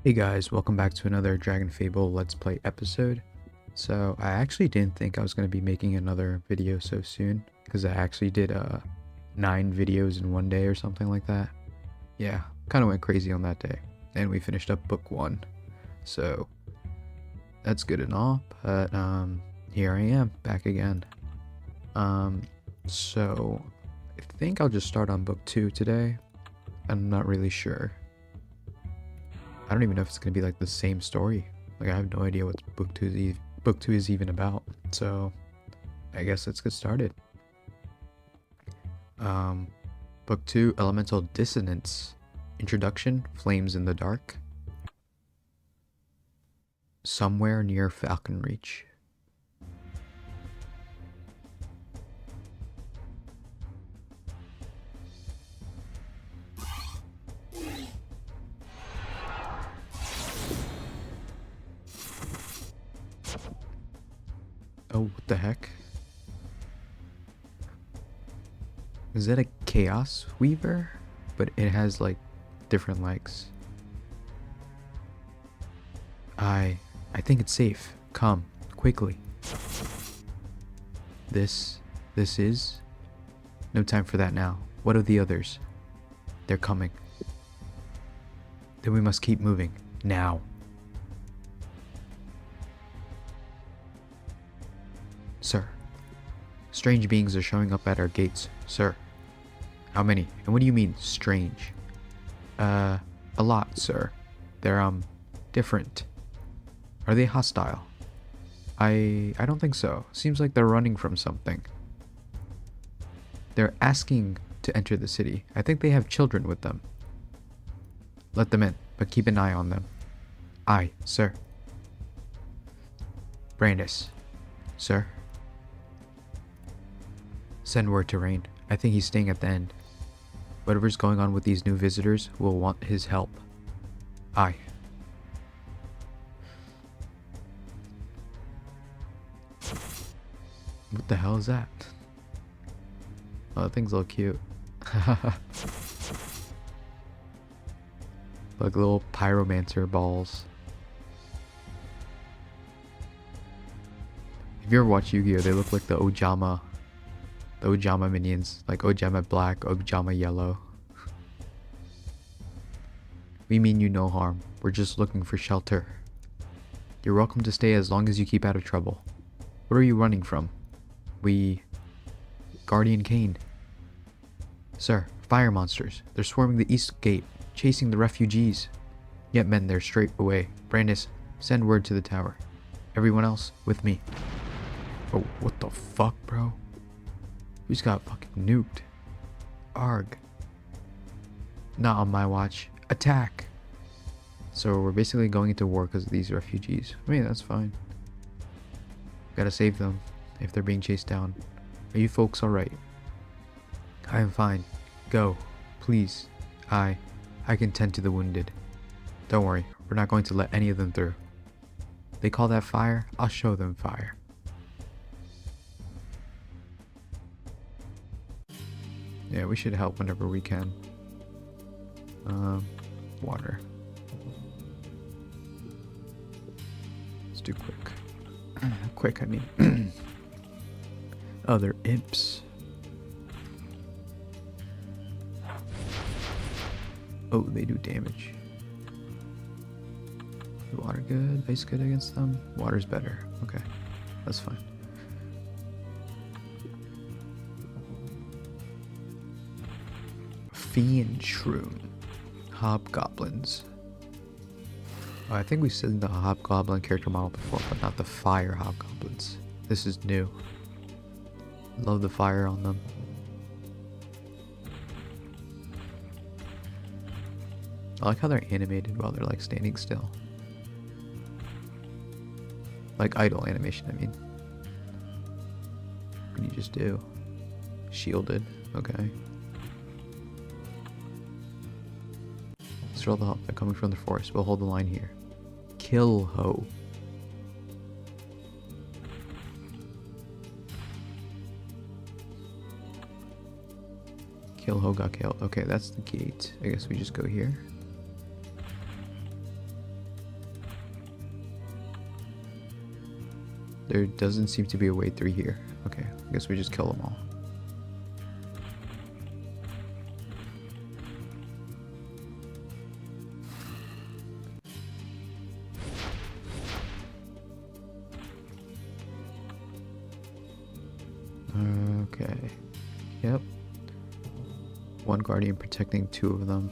Hey guys, welcome back to another DragonFable Let's Play episode. So I actually didn't think I was going to be making another video so soon, because I actually did 9 videos in one day or something like that. Yeah, kind of went crazy on that day. And we finished up book 1. So that's good and all, but here I am, back again. So I think I'll just start on book 2 today. I'm not really sure. I don't even know if it's going to be like the same story. Like I have no idea what book 2 is even about. So I guess let's get started. Book 2, Elemental Dissonance. Introduction, Flames in the Dark. Somewhere near Falcon Reach. Oh, what the heck? Is that a Chaos Weaver? But it has like different legs. I think it's safe. Come, quickly. This is? No time for that now. What of the others? They're coming. Then we must keep moving. Now. Sir. Strange beings are showing up at our gates, sir. How many? And what do you mean, strange? A lot, sir. They're, different. Are they hostile? I don't think so. Seems like they're running from something. They're asking to enter the city. I think they have children with them. Let them in, but keep an eye on them. Aye, sir. Brandis. Sir? Send word to Rain. I think he's staying at the end. Whatever's going on with these new visitors will want his help. Aye. What the hell is that? Oh, that thing's a little cute. Like little pyromancer balls. If you ever watch Yu-Gi-Oh, they look like the Ojama minions, like Ojama Black, Ojama Yellow. We mean you no harm. We're just looking for shelter. You're welcome to stay as long as you keep out of trouble. What are you running from? Guardian Kane. Sir, fire monsters. They're swarming the east gate, chasing the refugees. Yet men, they're straight away. Brandis, send word to the tower. Everyone else, with me. Oh, what the fuck, bro? Who's got fucking nuked? Arg. Not on my watch. Attack! So we're basically going into war because of these refugees. I mean, that's fine. Gotta save them if they're being chased down. Are you folks alright? I am fine. Go. Please. I can tend to the wounded. Don't worry. We're not going to let any of them through. They call that fire? I'll show them fire. Yeah, we should help whenever we can. Water. Let's do quick. Quick, I mean. Oh, they're imps. Oh, they do damage. Water good? Ice good against them? Water's better. Okay, that's fine. Fiend Shroom. Hobgoblins. Oh, I think we've seen the Hobgoblin character model before, but not the fire Hobgoblins. This is new. Love the fire on them. I like how they're animated while they're like standing still. Like idle animation, I mean. What do you just do? Shielded. Okay. Throw the help. They're coming from the forest. We'll hold the line here. Kill Ho. Kill Ho got killed. Okay, that's the gate. I guess we just go here. There doesn't seem to be a way through here. Okay, I guess we just kill them all. Okay. Yep. One guardian protecting two of them.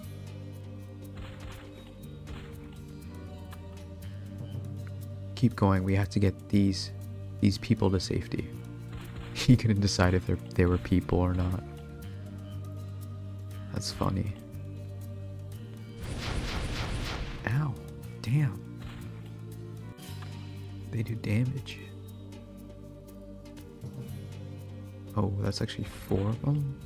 Keep going. We have to get these people to safety. He couldn't decide if they were people or not. That's funny. Ow. Damn. They do damage. Oh, that's actually 4 of them?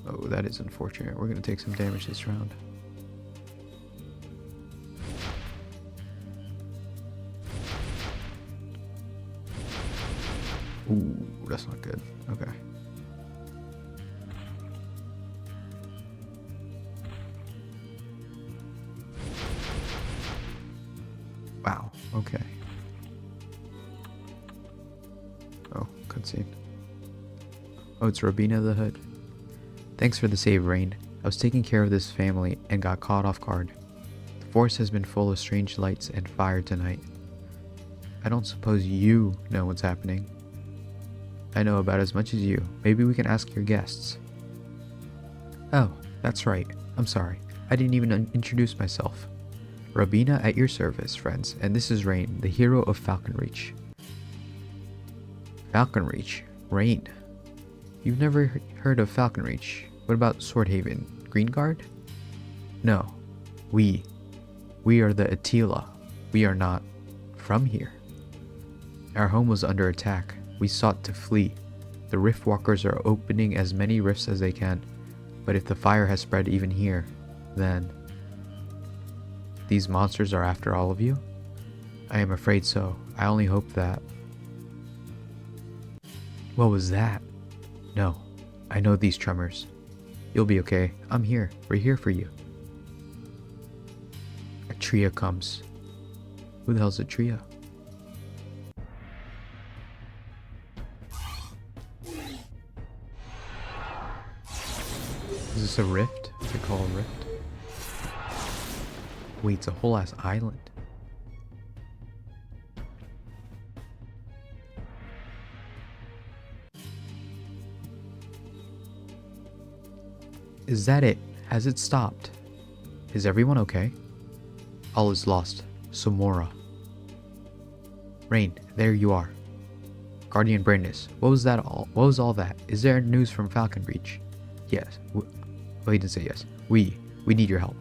Oh, that is unfortunate. We're gonna take some damage this round. Ooh, that's not good. Okay. Wow, okay. Oh, cutscene. Oh, it's Robina the Hood. Thanks for the save, Rain. I was taking care of this family and got caught off guard. The forest has been full of strange lights and fire tonight. I don't suppose you know what's happening. I know about as much as you. Maybe we can ask your guests. Oh, that's right. I'm sorry. I didn't even introduce myself. Robina at your service, friends, and this is Rain, the hero of Falconreach. Falconreach? Rain? You've never heard of Falconreach? What about Swordhaven? Greenguard? No. We are the Attila. We are not from here. Our home was under attack. We sought to flee. The Riftwalkers are opening as many rifts as they can, but if the fire has spread even here, then... These monsters are after all of you? I am afraid so. I only hope that... What was that? No, I know these tremors. You'll be okay. I'm here. We're here for you. A tria comes. Who the hell's a tria? Is this a rift? Is it called a rift? Wait, it's a whole ass island. Is that it? Has it stopped? Is everyone okay? All is lost. Samora. Rain, there you are. Guardian Brandis, what was that all? What was all that? Is there news from Falconreach? Yes. Well, he didn't say yes. We need your help.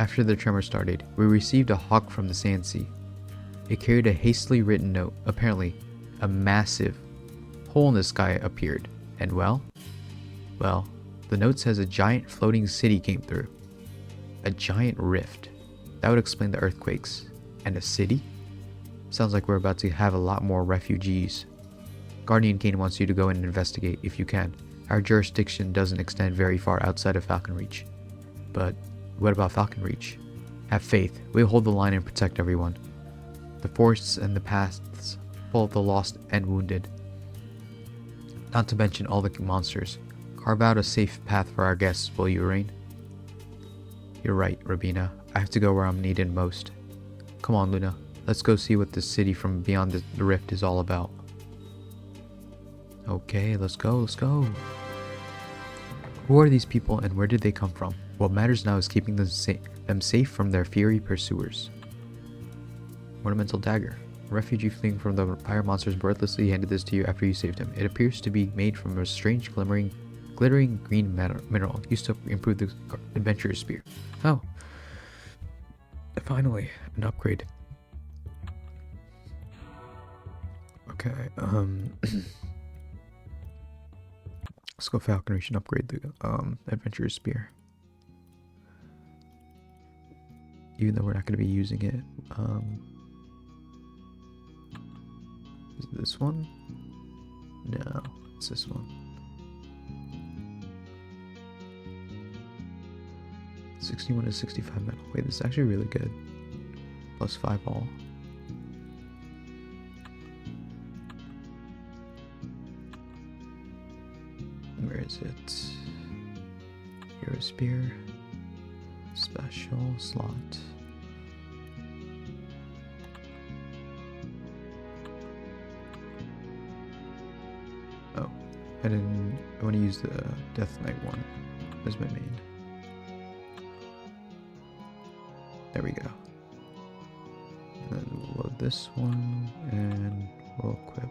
After the tremor started, we received a hawk from the Sand Sea. It carried a hastily written note. Apparently, a massive hole in the sky appeared. And well, the note says a giant floating city came through. A giant rift. That would explain the earthquakes. And a city? Sounds like we're about to have a lot more refugees. Guardian Kane wants you to go in and investigate if you can. Our jurisdiction doesn't extend very far outside of Falconreach. But what about Falconreach? Have faith. We'll hold the line and protect everyone. The forests and the paths full of the lost and wounded. Not to mention all the monsters. Carve out a safe path for our guests, will you, Rain? You're right, Robina. I have to go where I'm needed most. Come on, Luna. Let's go see what the city from beyond the rift is all about. Okay, let's go. Who are these people and where did they come from? What matters now is keeping them safe from their fiery pursuers. Ornamental dagger. A refugee fleeing from the fire monsters wordlessly handed this to you after you saved him. It appears to be made from a strange glittering green mineral used to improve the adventurer's spear. Oh. Finally, an upgrade. Okay, let's go Falconreach and upgrade the adventurer's spear. Even though we're not going to be using it. Is it this one? No, it's this one. 61 to 65 metal. Wait, this is actually really good. plus 5 all. Where is it? Hero Spear. Special slot. Oh, I want to use the Death Knight one as my main. There we go. And then we'll load this one and we'll equip.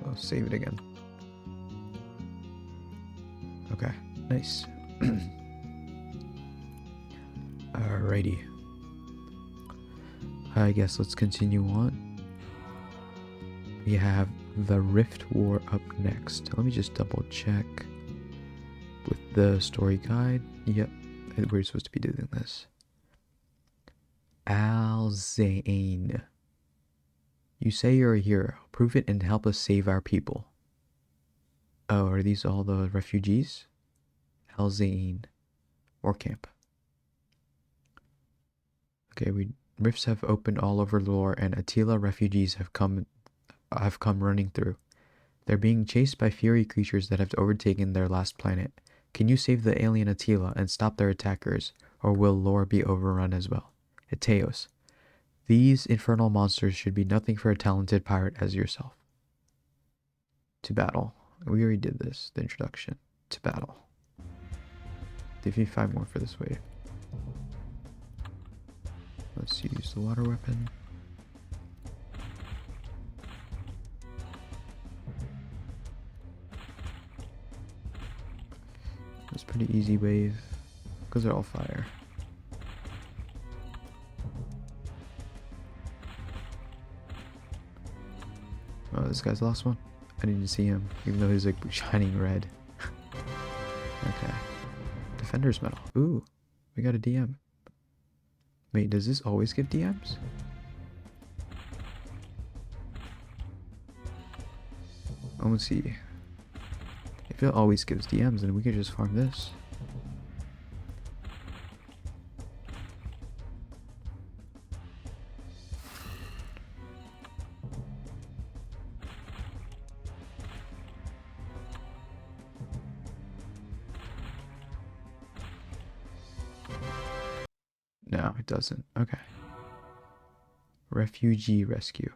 We'll save it again. Okay, nice. Alrighty. I guess let's continue on. We have the Rift War up next. Let me just double check with the story guide. Yep, we're supposed to be doing this. Alzane. You say you're a hero. Prove it and help us save our people. Oh, are these all the refugees? Alzane. War camp. Okay, rifts have opened all over Lore, and Attila refugees have come running through. They're being chased by fury creatures that have overtaken their last planet. Can you save the alien Attila and stop their attackers, or will Lore be overrun as well? Eteos. These infernal monsters should be nothing for a talented pirate as yourself. To battle. We already did this, the introduction. To battle. Defeat 5 more for this wave. Let's use the water weapon. It's pretty easy wave, because they're all fire. Oh, this guy's the last one? I didn't see him, even though he's like shining red. Okay. Defender's Medal. Ooh, we got a DM. Wait, does this always give DMs? Let's see. If it always gives DMs, then we could just farm this. No, it doesn't. Okay. Refugee rescue.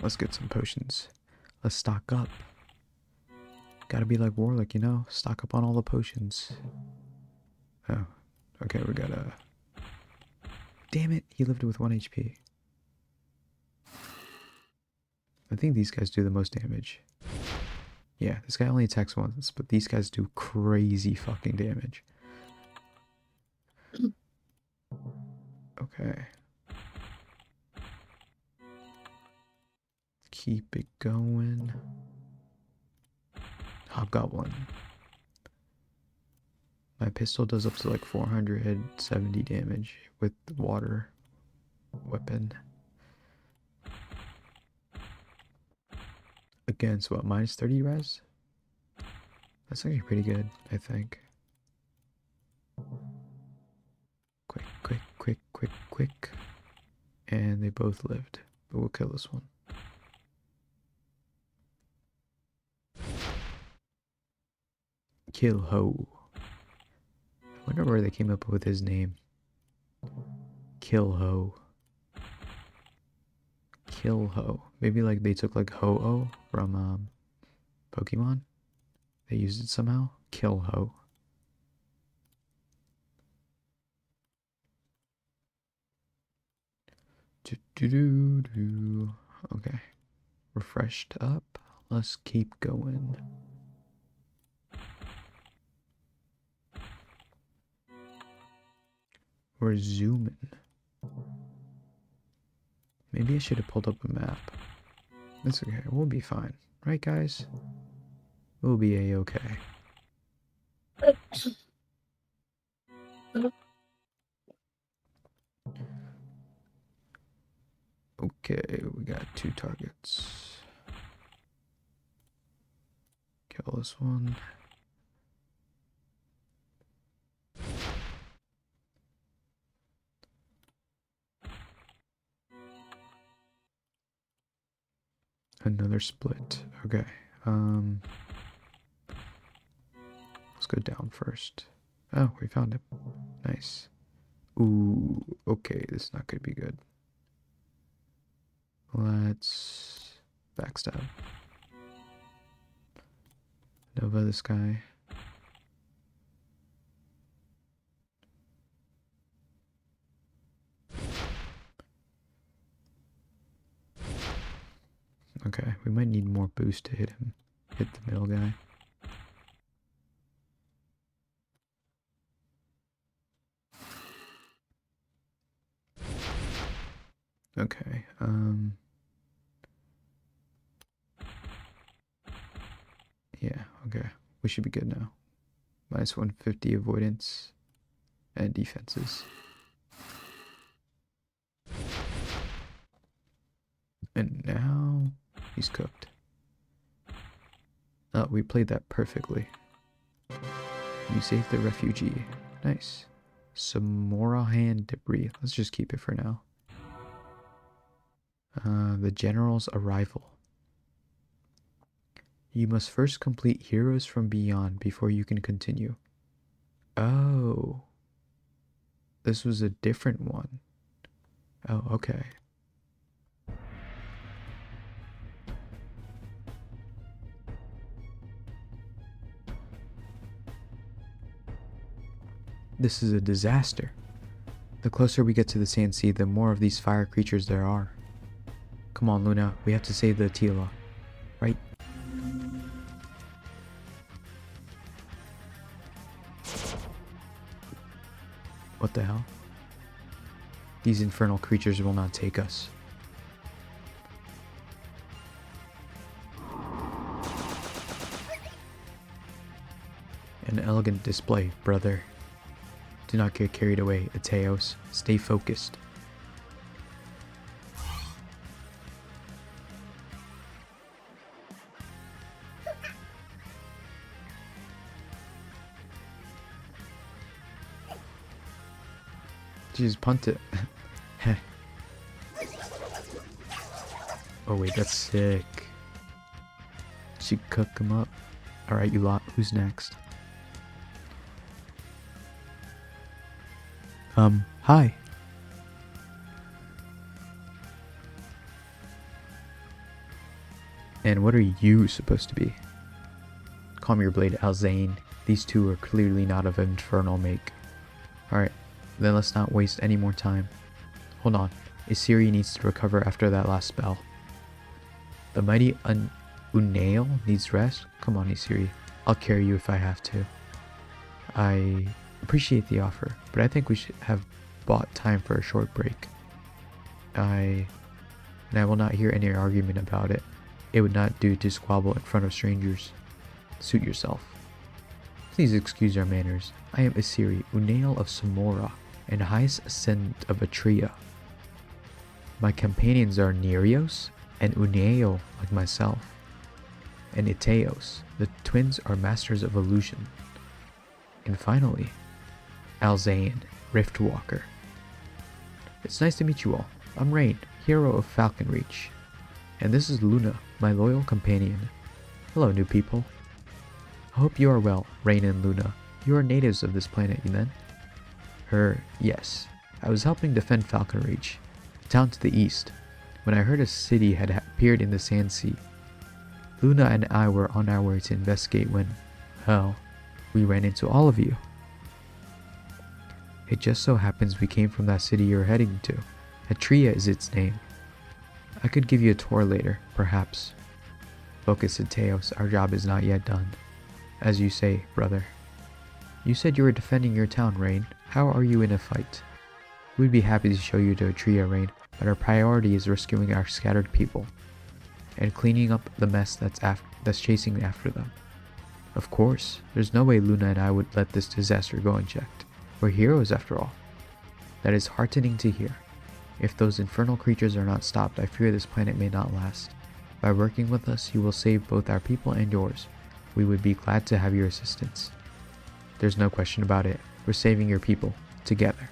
Let's get some potions. Let's stock up. Gotta be like Warlock, you know? Stock up on all the potions. Oh. Okay, we gotta... Damn it! He lived with 1 HP. I think these guys do the most damage. Yeah, this guy only attacks once, but these guys do crazy fucking damage. Okay. Keep it going. Hobgoblin. My pistol does up to like 470 damage with the water weapon. Against what, minus 30 res? That's actually pretty good, I think. Quick, quick, quick, quick, quick. And they both lived, but we'll kill this one. Kill Ho. I wonder where they came up with his name. Kill Ho. Kill Ho. Maybe like they took like Ho-Oh from Pokemon. They used it somehow. Kill Ho. Okay. Refreshed up. Let's keep going. We're zooming. Maybe I should have pulled up a map. That's okay. We'll be fine. Right, guys? We'll be a-okay. Okay, we got 2 targets. Kill this one. Another split. Okay. Let's go down first. Oh, we found it. Nice. Ooh, okay, this is not gonna be good. Let's backstab. Nova this guy. Okay, we might need more boost to hit him. Hit the middle guy. Okay, yeah, okay. We should be good now. Minus 150 avoidance and defenses. And now he's cooked. Oh, we played that perfectly. You saved the refugee. Nice. Samorahan debris. Let's just keep it for now. The general's arrival. You must first complete Heroes from Beyond before you can continue. Oh. This was a different one. Oh, okay. This is a disaster. The closer we get to the Sand Sea, the more of these fire creatures there are. Come on, Luna. We have to save the Attila. Right? What the hell? These infernal creatures will not take us. An elegant display, brother. Do not get carried away, Ateos. Stay focused. Just punt it. Oh wait, that's sick. She cook him up. Alright, you lot. Who's next? Hi. And what are you supposed to be? Calm your blade, Alzane. These two are clearly not of infernal make. Alright, then let's not waste any more time. Hold on. Isiri needs to recover after that last spell. The mighty Unail needs rest? Come on, Isiri. I'll carry you if I have to. I appreciate the offer, but I think we should have bought time for a short break. I will not hear any argument about it. It would not do to squabble in front of strangers. Suit yourself. Please excuse our manners. I am Isiri, Unail of Samora, and highest ascendant of Atria. My companions are Nereos and Unail, like myself, and Iteos. The twins are masters of illusion. And finally, Alzane, Riftwalker. It's nice to meet you all. I'm Rain, hero of Falconreach. And this is Luna, my loyal companion. Hello, new people. I hope you are well, Rain and Luna. You are natives of this planet, you then? Yes. I was helping defend Falconreach, a town to the east, when I heard a city had appeared in the Sand Sea. Luna and I were on our way to investigate when, well, we ran into all of you. It just so happens we came from that city you're heading to. Atria is its name. I could give you a tour later, perhaps. Focus, Teos, our job is not yet done. As you say, brother. You said you were defending your town, Rain. How are you in a fight? We'd be happy to show you to Atria, Rain, but our priority is rescuing our scattered people and cleaning up the mess that's chasing after them. Of course, there's no way Luna and I would let this disaster go unchecked. We're heroes after all. That is heartening to hear. If those infernal creatures are not stopped, I fear this planet may not last. By working with us, you will save both our people and yours. We would be glad to have your assistance. There's no question about it. We're saving your people. Together.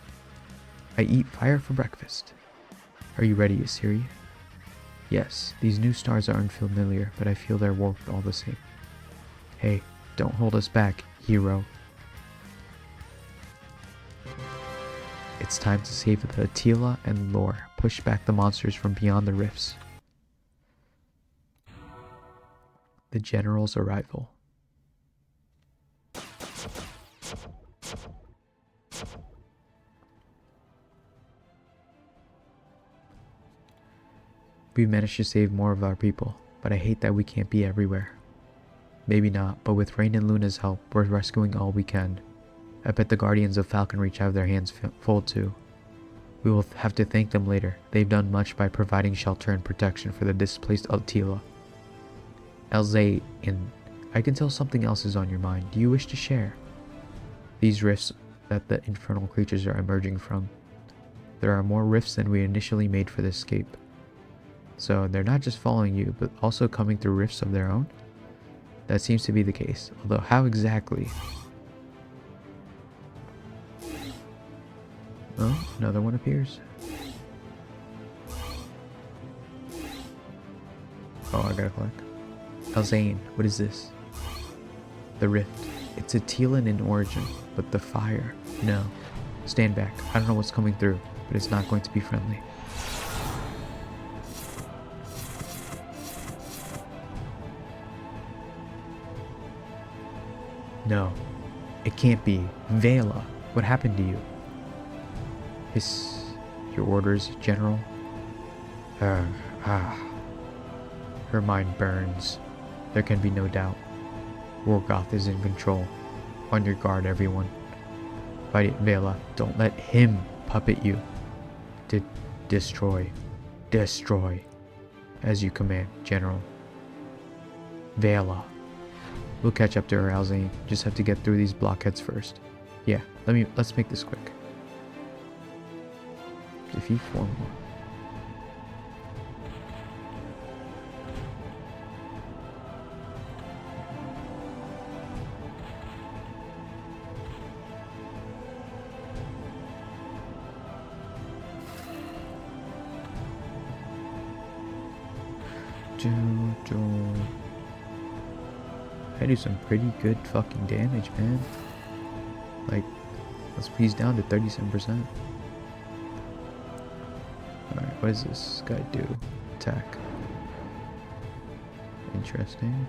I eat fire for breakfast. Are you ready, Assyria? Yes, these new stars are unfamiliar, but I feel they're warped all the same. Hey, don't hold us back, hero. It's time to save the Attila and Lore. Push back the monsters from beyond the rifts. The General's arrival. We've managed to save more of our people, but I hate that we can't be everywhere. Maybe not, but with Rain and Luna's help, we're rescuing all we can. I bet the Guardians of Falconreach have their hands full too. We will have to thank them later. They've done much by providing shelter and protection for the displaced Attila. Elzay, and I can tell something else is on your mind. Do you wish to share? These rifts that the infernal creatures are emerging from. There are more rifts than we initially made for this escape. So they're not just following you, but also coming through rifts of their own? That seems to be the case, although how exactly? Oh, another one appears. Oh, I gotta collect. Elzane, what is this? The rift. It's Attilan in origin, but the fire. No. Stand back. I don't know what's coming through, but it's not going to be friendly. No. It can't be. Vela, what happened to you? Your orders, General? Her mind burns. There can be no doubt. Morgoth is in control. On your guard, everyone. Fight it, Vela. Don't let him puppet you. Destroy. Destroy. As you command, General. Vela. We'll catch up to her, Alzane. Just have to get through these blockheads first. Yeah, let's make this quick. Defeat 4 more. I do some pretty good fucking damage, man. Like, he's down to 37%. Alright, what does this guy do? Attack. Interesting.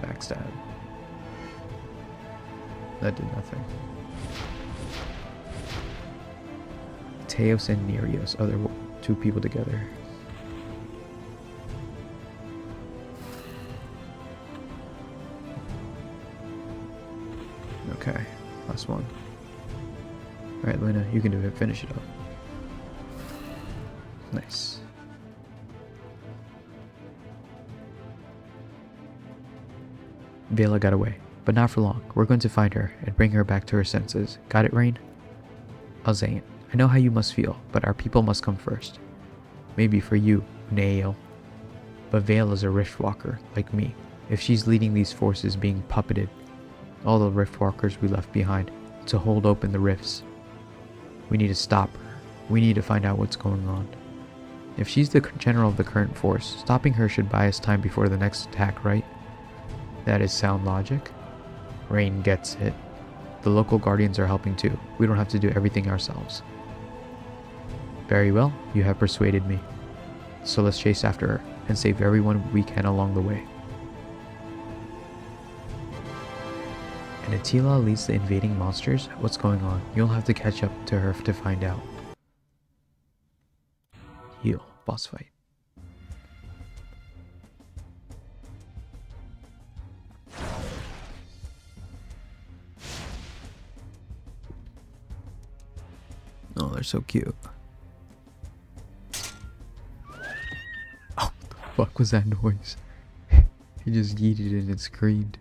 Backstab. That did nothing. Teos and Nereus, other two people together. Okay, last one. Alright, Luna, you can do it. Finish it up. Nice. Vela got away, but not for long. We're going to find her and bring her back to her senses. Got it, Rain? Alzane, I know how you must feel, but our people must come first. Maybe for you, Nael. But Vela's a Riftwalker, like me. If she's leading these forces being puppeted, all the Riftwalkers we left behind, to hold open the rifts. We need to stop her. We need to find out what's going on. If she's the general of the current force, stopping her should buy us time before the next attack, right? That is sound logic. Rain gets it. The local guardians are helping too. We don't have to do everything ourselves. Very well, you have persuaded me. So let's chase after her and save everyone we can along the way. And Attila leads the invading monsters? What's going on? You'll have to catch up to her to find out. Heal. Boss fight. Oh, they're so cute. Oh, what the fuck was that noise? He just yeeted it and screamed.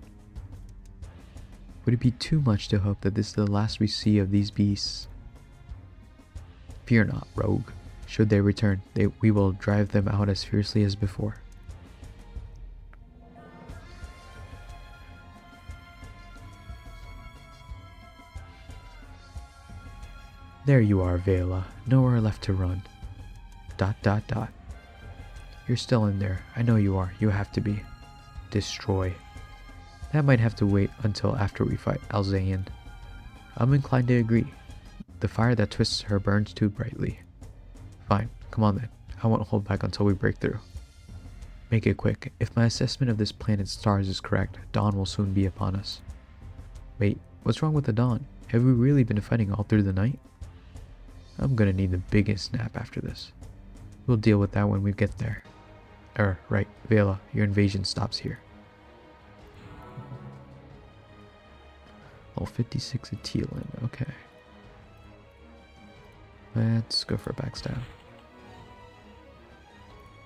Would it be too much to hope that this is the last we see of these beasts? Fear not, rogue. Should they return, we will drive them out as fiercely as before. There you are, Vela. Nowhere left to run. ... You're still in there. I know you are. You have to be. Destroy. That might have to wait until after we fight Alzayan. I'm inclined to agree. The fire that twists her burns too brightly. Fine. Come on then. I won't hold back until we break through. Make it quick. If my assessment of this planet's stars is correct, dawn will soon be upon us. Wait, what's wrong with the dawn? Have we really been fighting all through the night? I'm gonna need the biggest nap after this. We'll deal with that when we get there. Right, Vela, your invasion stops here. Oh, 56 Atilin, okay. Let's go for a backstab.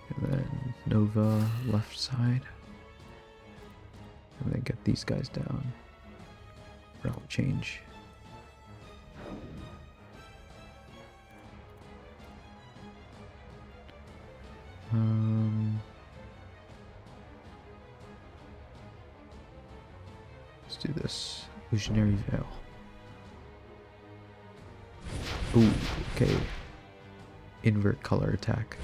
And then Nova left side. And then get these guys down. Route change. Let's do this. Illusionary Veil. Ooh, okay. Invert color attack.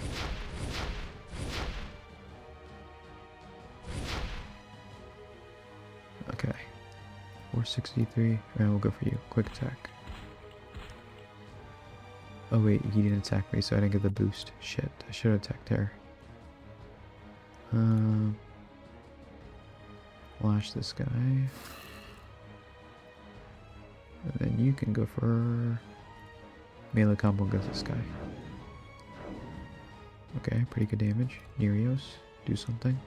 Okay. 463. Alright, we'll go for you. Quick attack. Oh wait, he didn't attack me, so I didn't get the boost. Shit, I should have attacked her. Lash this guy. And then you can go for melee combo against this guy. Okay, pretty good damage. Nereos, do something.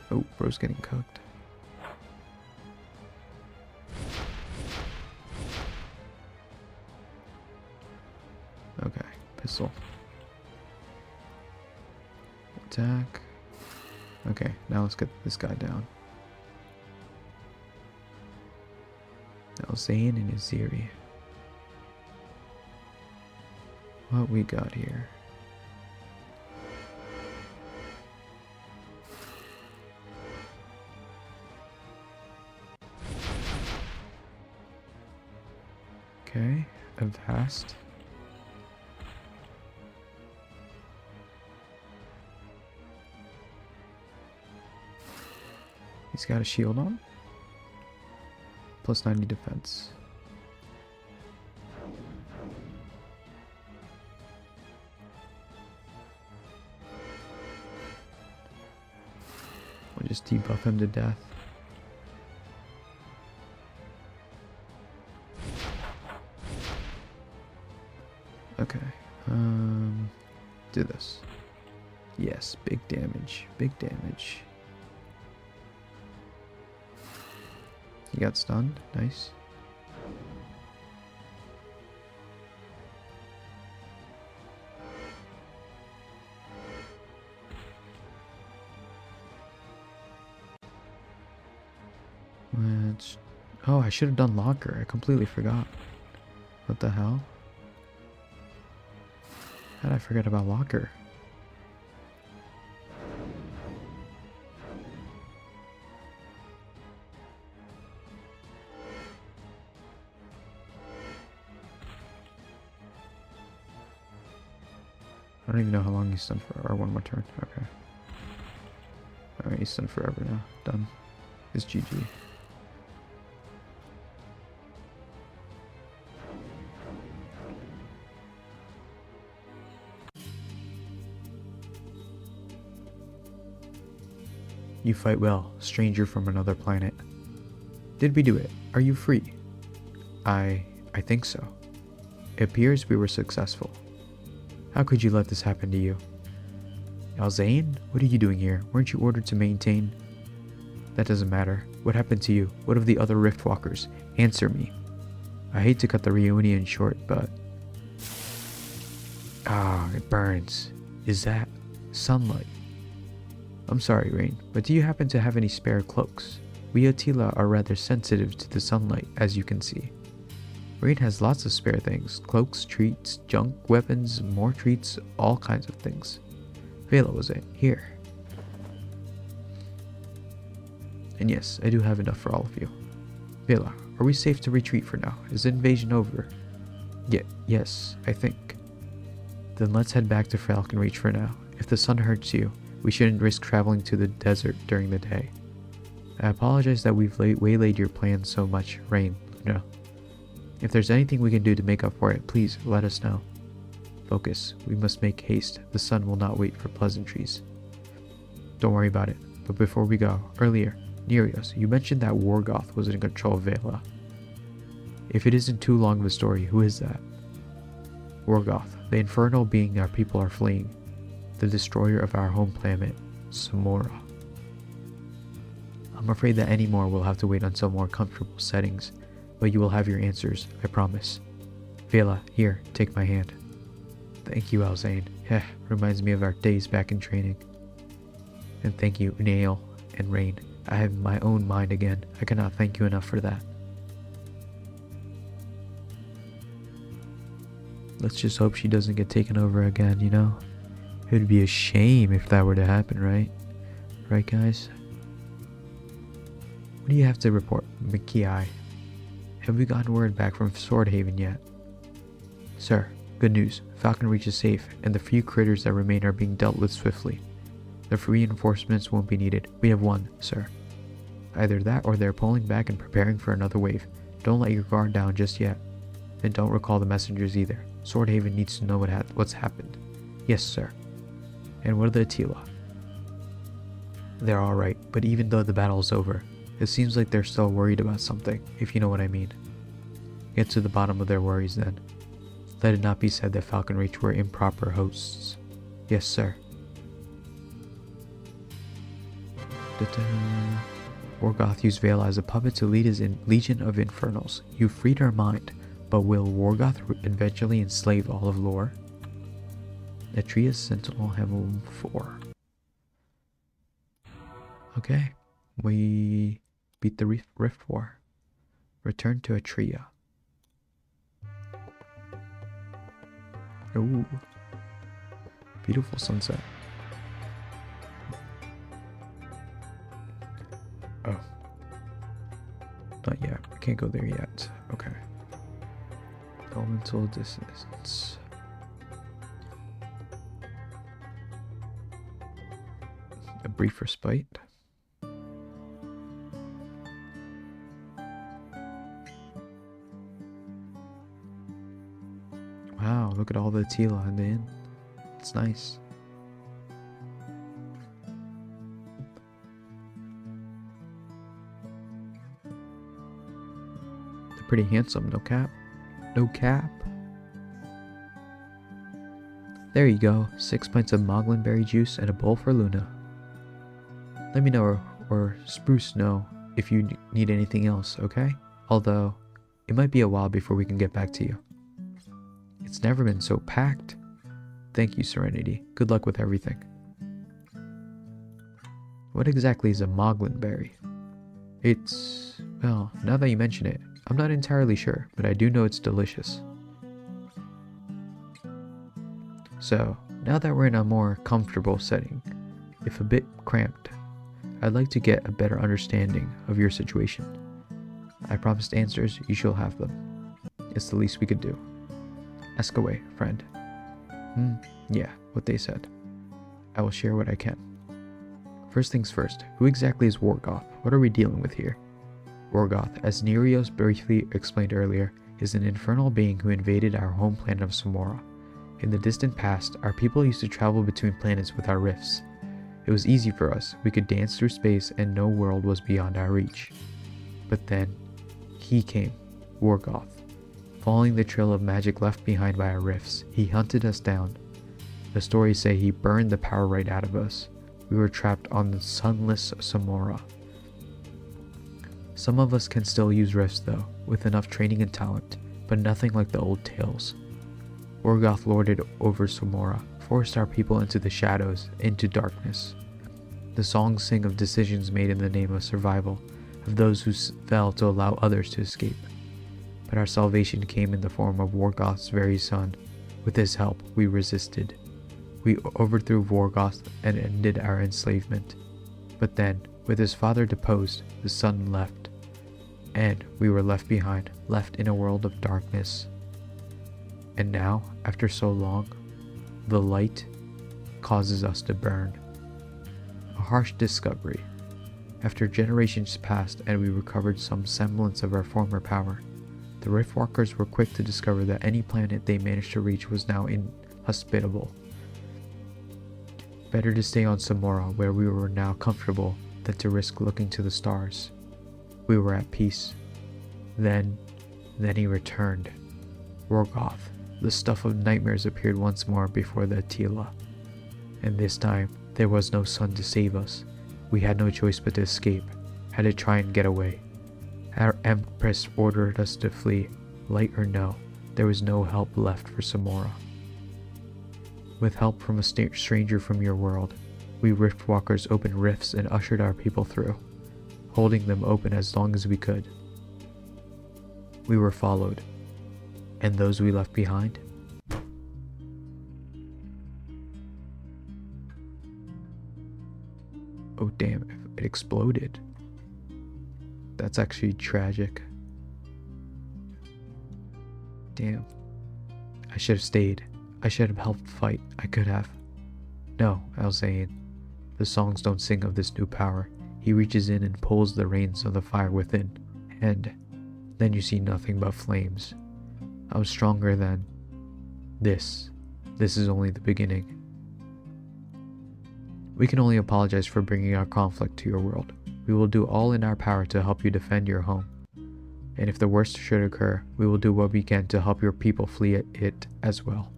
Oh, bro's getting cooked. Okay, pistol. Attack. Okay, now let's get this guy down. Now Zane and Aziri. What we got here? Okay, Avast. He's got a shield on. Plus 90 defense. We'll just debuff him to death. Okay. Do this. Yes, big damage. Big damage. He got stunned. Nice. Let's... Oh, I should have done locker. I completely forgot. What the hell? How did I forget about locker? I don't even know how long he's stunned for. Or one more turn. Okay. Alright, he's stunned forever now. Done. It's GG. You fight well, stranger from another planet. Did we do it? Are you free? I think so. It appears we were successful. How could you let this happen to you? Alzayan? What are you doing here? Weren't you ordered to maintain? That doesn't matter. What happened to you? What of the other Riftwalkers? Answer me. I hate to cut the reunion short, but... Ah, it burns. Is that sunlight? I'm sorry, Rain, but do you happen to have any spare cloaks? We Attila are rather sensitive to the sunlight, as you can see. Rain has lots of spare things. Cloaks, treats, junk, weapons, more treats, all kinds of things. Vela was it. Here. And yes, I do have enough for all of you. Vela, are we safe to retreat for now? Is the invasion over? Yes, I think. Then let's head back to Falcon Reach for now. If the sun hurts you, we shouldn't risk traveling to the desert during the day. I apologize that we've waylaid your plans so much, Rain, Luna. If there's anything we can do to make up for it, please let us know. Focus, we must make haste. The sun will not wait for pleasantries. Don't worry about it, but before we go, earlier, Nereus, you mentioned that Wargoth was in control of Vela. If it isn't too long of a story, who is that? Wargoth, the infernal being our people are fleeing, the destroyer of our home planet, Samora. I'm afraid that any more will have to wait on some more comfortable settings, but you will have your answers, I promise. Vela, here, take my hand. Thank you, Alzane. Reminds me of our days back in training. And thank you, Unail and Rain. I have my own mind again. I cannot thank you enough for that. Let's just hope she doesn't get taken over again, you know? It would be a shame if that were to happen, right? Right, guys? What do you have to report, Mikiai? Have we gotten word back from Swordhaven yet? Sir, good news. Falcon Reach is safe, and the few critters that remain are being dealt with swiftly. The reinforcements won't be needed. We have one, sir. Either that or they're pulling back and preparing for another wave. Don't let your guard down just yet. And don't recall the messengers either. Swordhaven needs to know what's happened. Yes, sir. And what of the Attila? They're alright, but even though the battle's over, it seems like they're still worried about something, if you know what I mean. Get to the bottom of their worries then. Let it not be said that Falcon Reach were improper hosts. Yes, sir. Wargoth used Vela as a puppet to lead his legion of infernals. You freed our mind, but will Wargoth eventually enslave all of Lore? Atreus Sentinel Heaven 4. Okay, we beat the Rift War. Return to Atria. Ooh, beautiful sunset. Oh, not yet. We can't go there yet. Okay. Elemental distance. A brief respite. Wow, look at all the Attila in the inn. It's nice. They're pretty handsome, no cap? No cap? There you go, 6 pints of Moglin berry juice and a bowl for Luna. Let me know or Spruce know if you need anything else, okay? Although, it might be a while before we can get back to you. It's never been so packed. Thank you, Serenity. Good luck with everything. What exactly is a Moglin berry? It's... well, now that you mention it, I'm not entirely sure, but I do know it's delicious. So, now that we're in a more comfortable setting, if a bit cramped, I'd like to get a better understanding of your situation. I promised answers, you shall have them. It's the least we could do. Ask away, friend. Yeah, what they said. I will share what I can. First things first, who exactly is Wargoth? What are we dealing with here? Wargoth, as Nereus briefly explained earlier, is an infernal being who invaded our home planet of Samora. In the distant past, our people used to travel between planets with our rifts. It was easy for us, we could dance through space and no world was beyond our reach. But then, he came, Wargoth. Following the trail of magic left behind by our rifts, he hunted us down. The stories say he burned the power right out of us. We were trapped on the sunless Samora. Some of us can still use rifts though, with enough training and talent, but nothing like the old tales. Wargoth lorded over Samora, forced our people into the shadows, into darkness. The songs sing of decisions made in the name of survival, of those who fell to allow others to escape. But our salvation came in the form of Vorgoth's very son. With his help, we resisted. We overthrew Vorgoth and ended our enslavement. But then, with his father deposed, the son left. And we were left behind, left in a world of darkness. And now, after so long, the light causes us to burn. A harsh discovery. After generations passed and we recovered some semblance of our former power, the Riftwalkers were quick to discover that any planet they managed to reach was now inhospitable. Better to stay on Samora, where we were now comfortable, than to risk looking to the stars. We were at peace. Then he returned. Vorgoth, the stuff of nightmares, appeared once more before the Attila. And this time, there was no sun to save us. We had no choice but to escape, had to try and get away. Our Empress ordered us to flee. Light or no, there was no help left for Samora. With help from a stranger from your world, we Riftwalkers opened rifts and ushered our people through, holding them open as long as we could. We were followed, and those we left behind? Oh damn, it exploded. That's actually tragic. Damn. I should have stayed. I should have helped fight. I could have. No, Alzain. The songs don't sing of this new power. He reaches in and pulls the reins of the fire within. And then you see nothing but flames. I was stronger than this. This is only the beginning. We can only apologize for bringing our conflict to your world. We will do all in our power to help you defend your home. And if the worst should occur, we will do what we can to help your people flee it as well.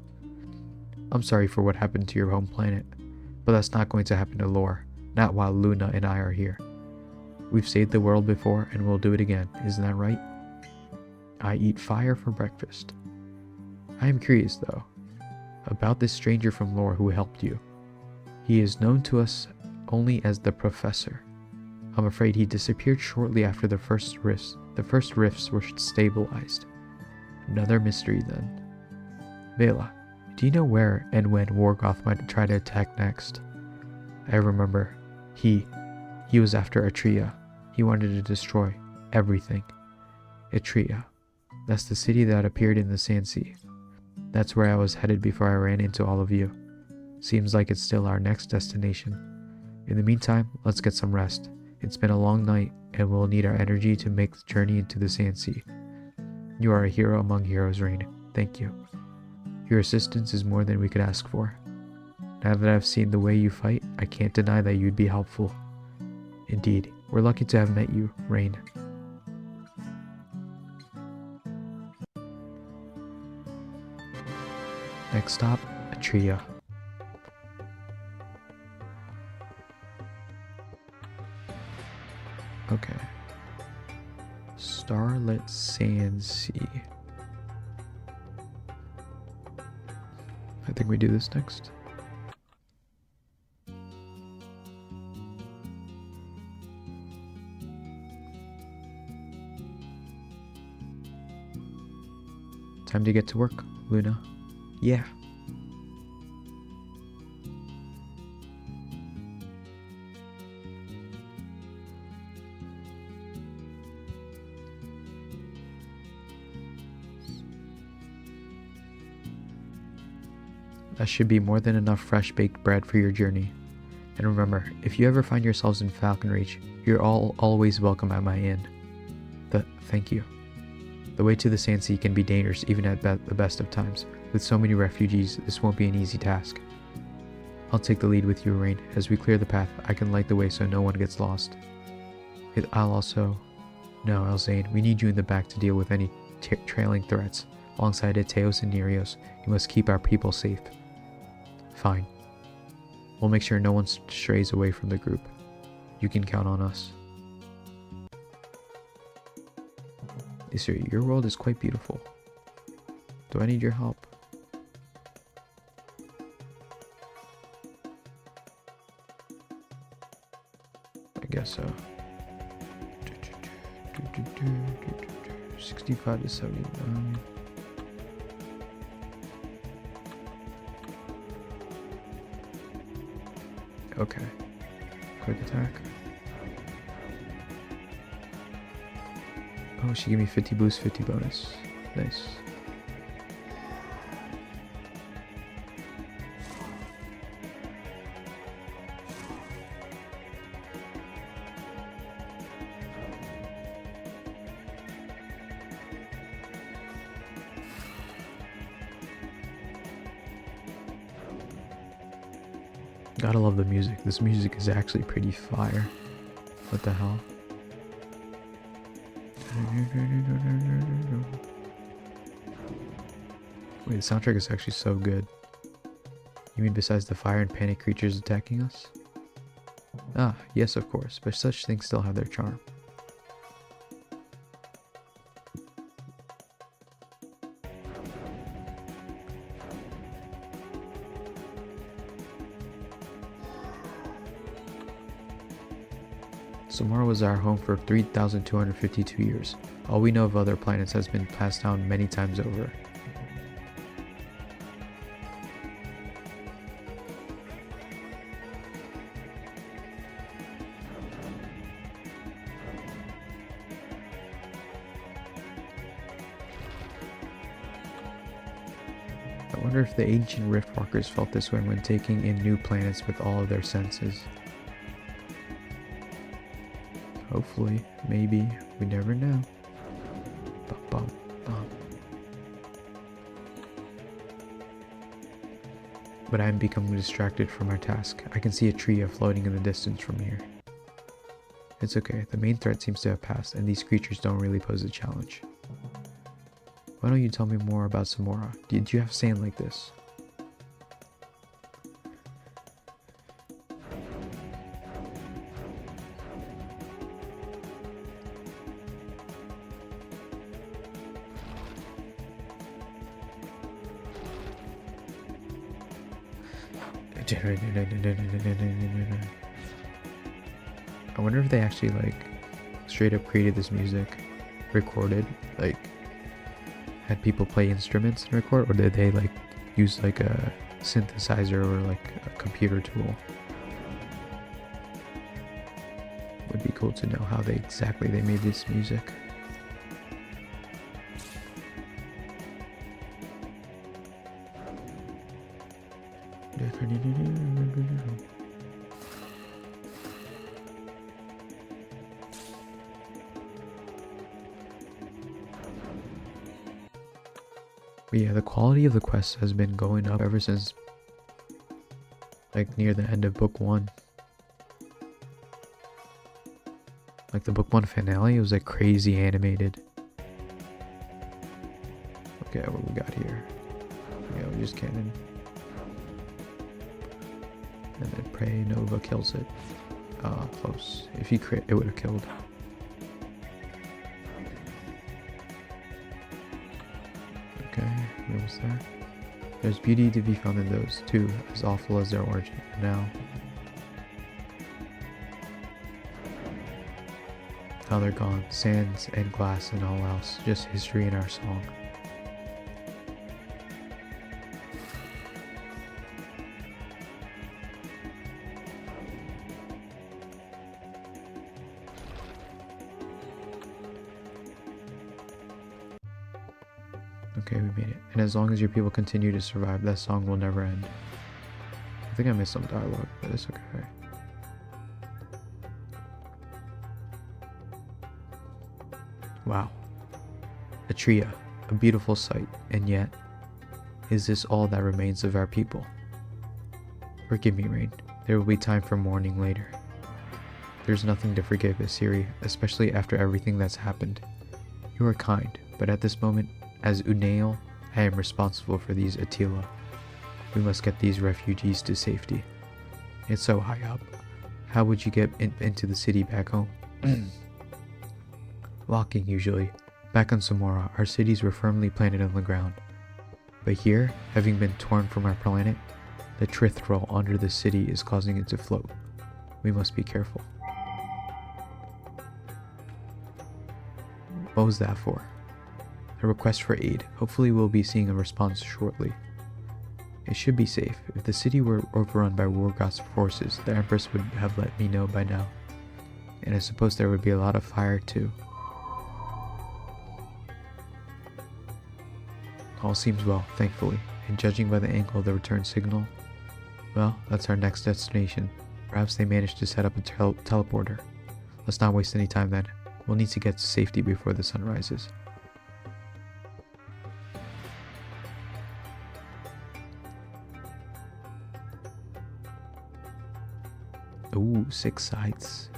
I'm sorry for what happened to your home planet, but that's not going to happen to Lore, not while Luna and I are here. We've saved the world before and we'll do it again, isn't that right? I eat fire for breakfast. I am curious though, about this stranger from Lore who helped you. He is known to us only as the Professor. I'm afraid he disappeared shortly after the first rifts. The first rifts were stabilized. Another mystery then. Vela, do you know where and when Vorgoth might try to attack next? I remember. He was after Atria. He wanted to destroy everything. Atria. That's the city that appeared in the Sand Sea. That's where I was headed before I ran into all of you. Seems like it's still our next destination. In the meantime, let's get some rest. It's been a long night, and we'll need our energy to make the journey into the Sand Sea. You are a hero among heroes, Rain. Thank you. Your assistance is more than we could ask for. Now that I've seen the way you fight, I can't deny that you'd be helpful. Indeed, we're lucky to have met you, Rain. Next stop, Atria. Okay. Starlit Sand Sea. I think we do this next. Time to get to work, Luna. Yeah. That should be more than enough fresh baked bread for your journey. And remember, if you ever find yourselves in Falcon Reach, you're always welcome at my inn. Thank you. The way to the Sand Sea can be dangerous even at the best of times. With so many refugees, this won't be an easy task. I'll take the lead with you, Rain. As we clear the path, I can light the way so no one gets lost. I'll also... No, Alzain, we need you in the back to deal with any trailing threats. Alongside Eteos and Nereos, you must keep our people safe. Fine. We'll make sure no one strays away from the group. You can count on us. Isri, your world is quite beautiful. Do I need your help? guess so. 65 to 79. Okay. Quick attack. Oh, she gave me 50 boost, 50 bonus. Nice. Gotta love the music. This music is actually pretty fire. What the hell? Wait, the soundtrack is actually so good. You mean besides the fire and panic creatures attacking us? Ah, yes, of course, but such things still have their charm. Samara was our home for 3,252 years. All we know of other planets has been passed down many times over. I wonder if the ancient Riftwalkers felt this way when taking in new planets with all of their senses. Hopefully, maybe, we never know. Bum, bum, bum. But I am becoming distracted from our task. I can see a trio floating in the distance from here. It's okay, the main threat seems to have passed, and these creatures don't really pose a challenge. Why don't you tell me more about Samora? Did you have sand like this? I wonder if they actually like straight up created this music, recorded, like had people play instruments and record, or did they like use like a synthesizer or like a computer tool? Would be cool to know how they made this music. But yeah, the quality of the quest has been going up ever since like near the end of book 1. Like the book 1 finale was like crazy animated. Okay, what we got here? Yeah, we just cannon. And then Prey Nova kills it. Close. If he crit, it would have killed. Okay, what was that? There's beauty to be found in those too, as awful as their origin. Now they're gone. Sands and glass and all else. Just history in our song. Okay, we made it. And as long as your people continue to survive, that song will never end. I think I missed some dialogue, but it's okay. Wow. Atria, a beautiful sight, and yet, is this all that remains of our people? Forgive me, Rain. There will be time for mourning later. There's nothing to forgive, Asiri, especially after everything that's happened. You are kind, but at this moment, as Unail, I am responsible for these Attila. We must get these refugees to safety. It's so high up. How would you get into the city back home? Walking, usually. Back on Samora, our cities were firmly planted on the ground. But here, having been torn from our planet, the Trithrol under the city is causing it to float. We must be careful. What was that for? A request for aid. Hopefully we'll be seeing a response shortly. It should be safe. If the city were overrun by Wargoth's forces, the Empress would have let me know by now. And I suppose there would be a lot of fire too. All seems well, thankfully, and judging by the angle of the return signal, well, that's our next destination. Perhaps they managed to set up a teleporter. Let's not waste any time then. We'll need to get to safety before the sun rises. Ooh, 6 sides.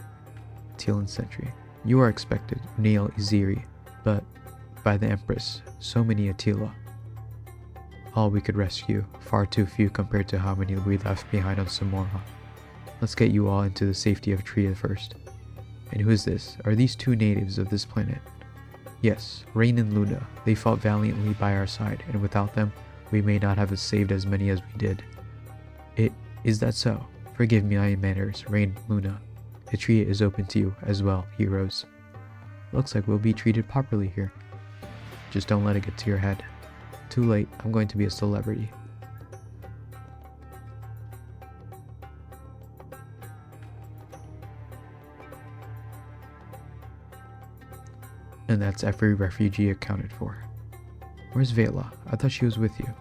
Teal Sentry. You are expected, Nail Iziri, but by the Empress, so many Attila. All we could rescue, far too few compared to how many we left behind on Samora. Let's get you all into the safety of Tria first. And who is this? Are these 2 natives of this planet? Yes, Rain and Luna. They fought valiantly by our side, and without them, we may not have saved as many as we did. Is that so? Forgive me my manners, Rain, Luna. The Tria is open to you as well, heroes. Looks like we'll be treated properly here. Just don't let it get to your head. Too late, I'm going to be a celebrity. And that's every refugee accounted for. Where's Vela? I thought she was with you.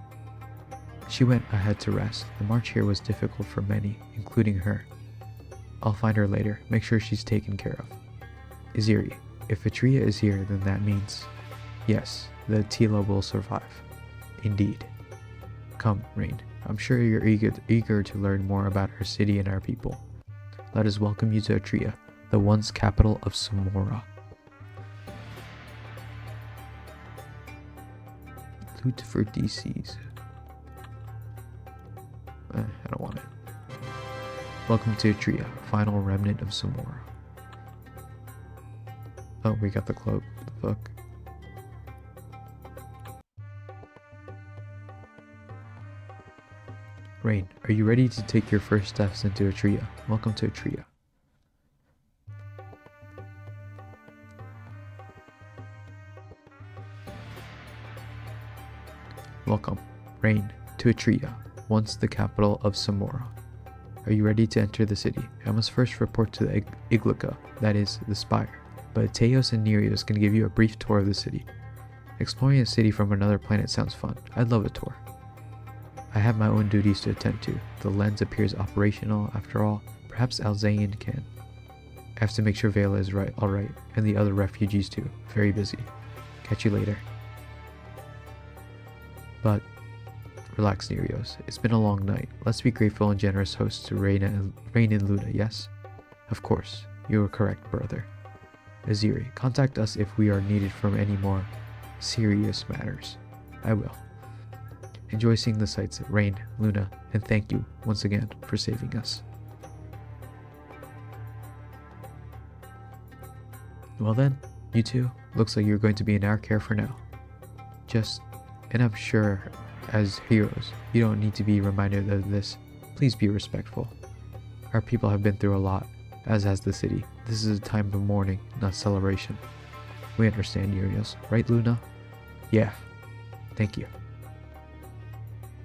She went ahead to rest. The march here was difficult for many, including her. I'll find her later. Make sure she's taken care of. Iziri, if Atria is here, then that means... yes, the Attila will survive. Indeed. Come, Rain. I'm sure you're eager to learn more about our city and our people. Let us welcome you to Atria, the once capital of Samora. Loot for DCs. I don't want it. Welcome to Atria, final remnant of Samora. Oh, we got the cloak. What the fuck? Rain, are you ready to take your first steps into Atria? Welcome to Atria. Welcome, Rain, to Atria, once the capital of Samora. Are you ready to enter the city? I must first report to the Iglica, that is, the Spire, but Teos and Nereus can give you a brief tour of the city. Exploring a city from another planet sounds fun. I'd love a tour. I have my own duties to attend to. The lens appears operational after all. Perhaps Alzayan can. I have to make sure Vela is alright, and the other refugees too. Very busy. Catch you later. But, relax Nereos. It's been a long night. Let's be grateful and generous hosts to Rain and Luna, yes? Of course. You are correct, brother. Aziri, contact us if we are needed from any more serious matters. I will. Enjoy seeing the sights, Rain, Luna, and thank you once again for saving us. Well then, you two, looks like you're going to be in our care for now. And I'm sure, as heroes, you don't need to be reminded of this. Please be respectful. Our people have been through a lot, as has the city. This is a time of mourning, not celebration. We understand, Urios. Right, Luna? Yeah. Thank you.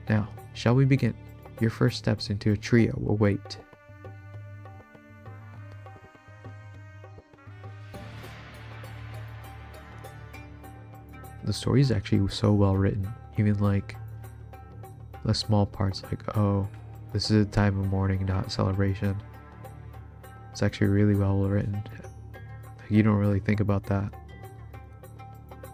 Now, shall we begin? Your first steps into a trio will wait. The story is actually so well written, even like the small parts like, oh, this is a time of mourning, not celebration. It's actually really well written. Like, you don't really think about that.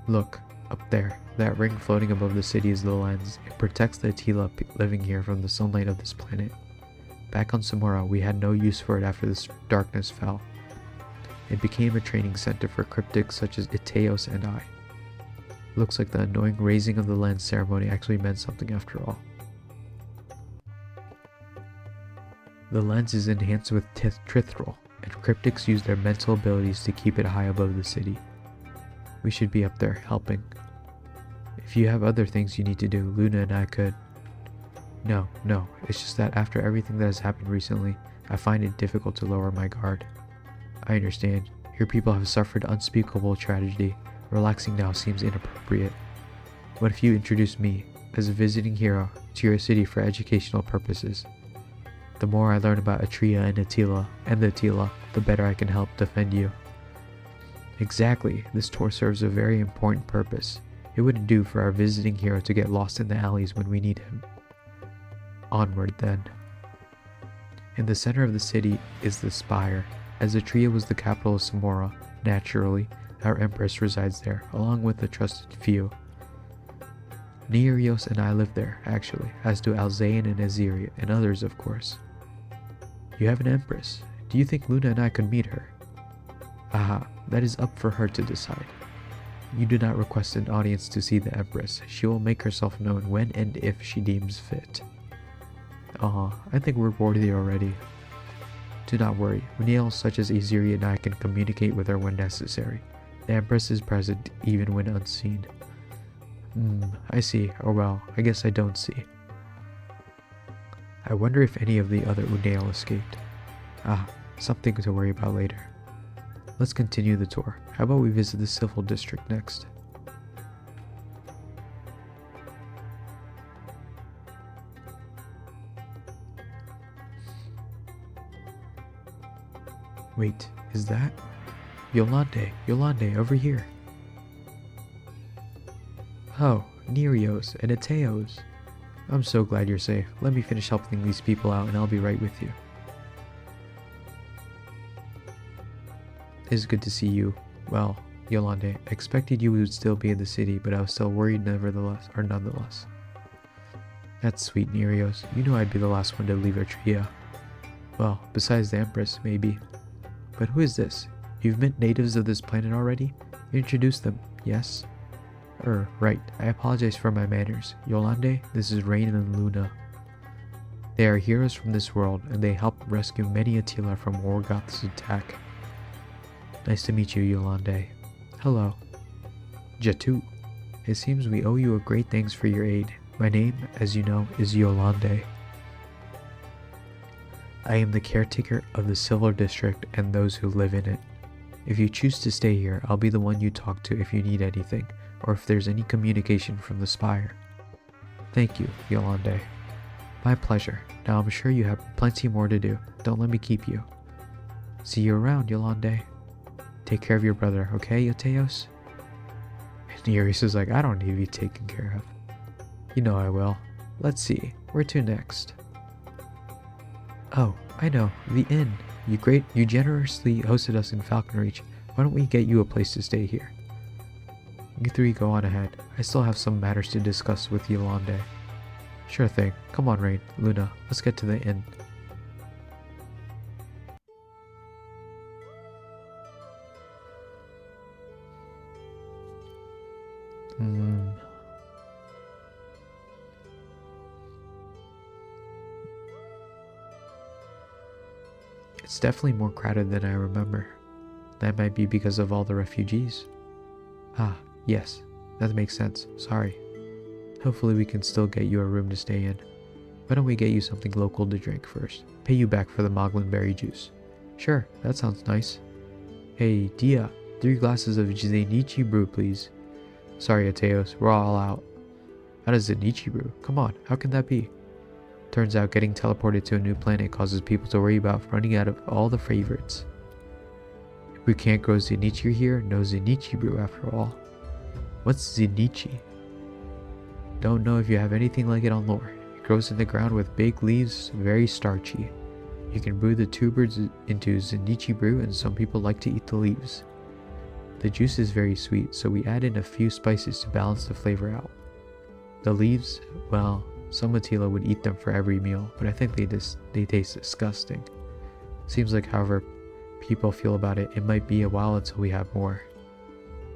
Look, up there, that ring floating above the city is the lens. It protects the Attila living here from the sunlight of this planet. Back on Samora, we had no use for it after this darkness fell. It became a training center for cryptics such as Iteos and I. Looks like the annoying raising of the lens ceremony actually meant something after all. The lens is enhanced with Trithrol, and cryptics use their mental abilities to keep it high above the city. We should be up there, helping. If you have other things you need to do, Luna and I could... No, it's just that after everything that has happened recently, I find it difficult to lower my guard. I understand. Your people have suffered unspeakable tragedy, Relaxing now seems inappropriate. What if you introduce me, as a visiting hero, to your city for educational purposes? The more I learn about Atria and Attila, the better I can help defend you. Exactly, this tour serves a very important purpose. It wouldn't do for our visiting hero to get lost in the alleys when we need him. Onward then. In the center of the city is the Spire. As Atria was the capital of Samora, naturally, our empress resides there, along with a trusted few. Nereos and I live there, actually, as do Alzain and Aziria, and others, of course. You have an empress. Do you think Luna and I could meet her? Aha, that is up for her to decide. You do not request an audience to see the empress. She will make herself known when and if she deems fit. I think we're worthy already. Do not worry, Reniel such as Aziria and I can communicate with her when necessary. The empress is present even when unseen. I see, or well, I guess I don't see. I wonder if any of the other Unail escaped. Something to worry about later. Let's continue the tour. How about we visit the civil district next? Wait, is that? Yolande, over here. Oh, Nereos and Ateos. I'm so glad you're safe. Let me finish helping these people out and I'll be right with you. It's good to see you. Well, Yolande, I expected you would still be in the city, but I was still worried nonetheless. That's sweet, Nereos. You knew I'd be the last one to leave Atria. Well, besides the Empress, maybe. But who is this? You've met natives of this planet already? You introduced them, yes? Right. I apologize for my manners. Yolande, this is Rain and Luna. They are heroes from this world, and they helped rescue many Attila from Orgoth's attack. Nice to meet you, Yolande. Hello. Jatu. It seems we owe you a great thanks for your aid. My name, as you know, is Yolande. I am the caretaker of the Silver District and those who live in it. If you choose to stay here, I'll be the one you talk to if you need anything, or if there's any communication from the Spire. Thank you, Yolande. My pleasure. Now I'm sure you have plenty more to do. Don't let me keep you. See you around, Yolande. Take care of your brother, okay, Ateos? And Nereus is like, I don't need to be taken care of. You know I will. Let's see, where to next? Oh, I know, the inn. You generously hosted us in Falcon Reach. Why don't we get you a place to stay here? You three go on ahead. I still have some matters to discuss with Yolande. Sure thing. Come on, Rain, Luna, let's get to the inn. It's definitely more crowded than I remember. That might be because of all the refugees. Yes, that makes sense. Sorry. Hopefully we can still get you a room to stay in. Why don't we get you something local to drink first? Pay you back for the Moglin berry juice. Sure, that sounds nice. Hey, Dia, 3 glasses of Zenichi brew, please. Sorry, Ateos, we're all out. How does Zenichi brew? Come on, how can that be? Turns out getting teleported to a new planet causes people to worry about running out of all the favorites. If we can't grow Zenichi here, no Zenichi brew after all. What's Zenichi? Don't know if you have anything like it on lore. It grows in the ground with big leaves, very starchy. You can brew the tubers into Zenichi brew, and some people like to eat the leaves. The juice is very sweet, so we add in a few spices to balance the flavor out. The leaves, well, some Attila would eat them for every meal, but I think they taste disgusting. Seems like however people feel about it, it might be a while until we have more.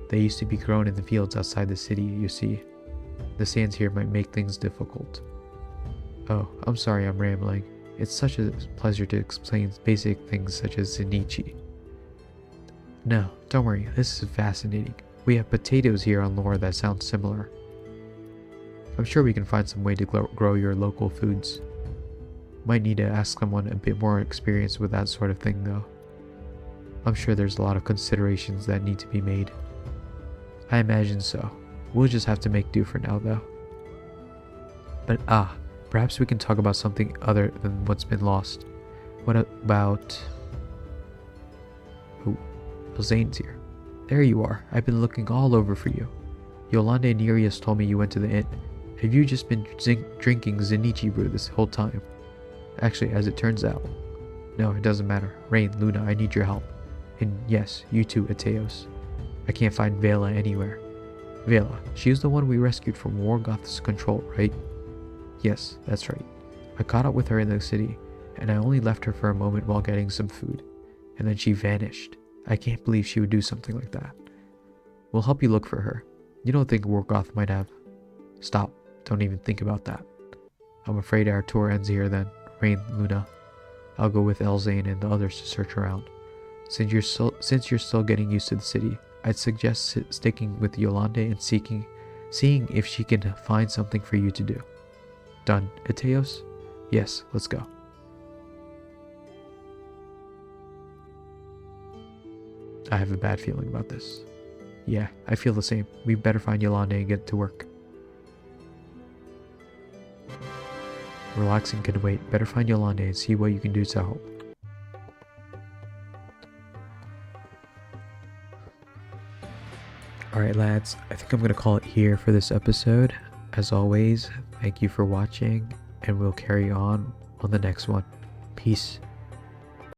They used to be grown in the fields outside the city, you see. The sands here might make things difficult. Oh, I'm sorry I'm rambling. It's such a pleasure to explain basic things such as Zenichi. No, don't worry, this is fascinating. We have potatoes here on lore that sound similar. I'm sure we can find some way to grow your local foods. Might need to ask someone a bit more experienced with that sort of thing though. I'm sure there's a lot of considerations that need to be made. I imagine so. We'll just have to make do for now, though. But perhaps we can talk about something other than what's been lost. What about... Oh, Zane's here. There you are. I've been looking all over for you. Yolanda and Nereus told me you went to the inn. Have you just been drinking Zenichi brew this whole time? Actually, as it turns out. No, it doesn't matter. Rain, Luna, I need your help. And yes, you too, Ateos. I can't find Vela anywhere. Vela, she's the one we rescued from Morgoth's control, right? Yes, that's right. I caught up with her in the city, and I only left her for a moment while getting some food. And then she vanished. I can't believe she would do something like that. We'll help you look for her. You don't think Morgoth might have... Stop. Don't even think about that. I'm afraid our tour ends here then. Rain, Luna. I'll go with Elzane and the others to search around. Since you're still getting used to the city, I'd suggest sticking with Yolande and seeing if she can find something for you to do. Done, Ateos? Yes, let's go. I have a bad feeling about this. Yeah, I feel the same. We better find Yolande and get to work. Relaxing can wait. Better find Yolande and see what you can do to help. Alright lads, I think I'm going to call it here for this episode. As always, thank you for watching, and we'll carry on the next one. Peace.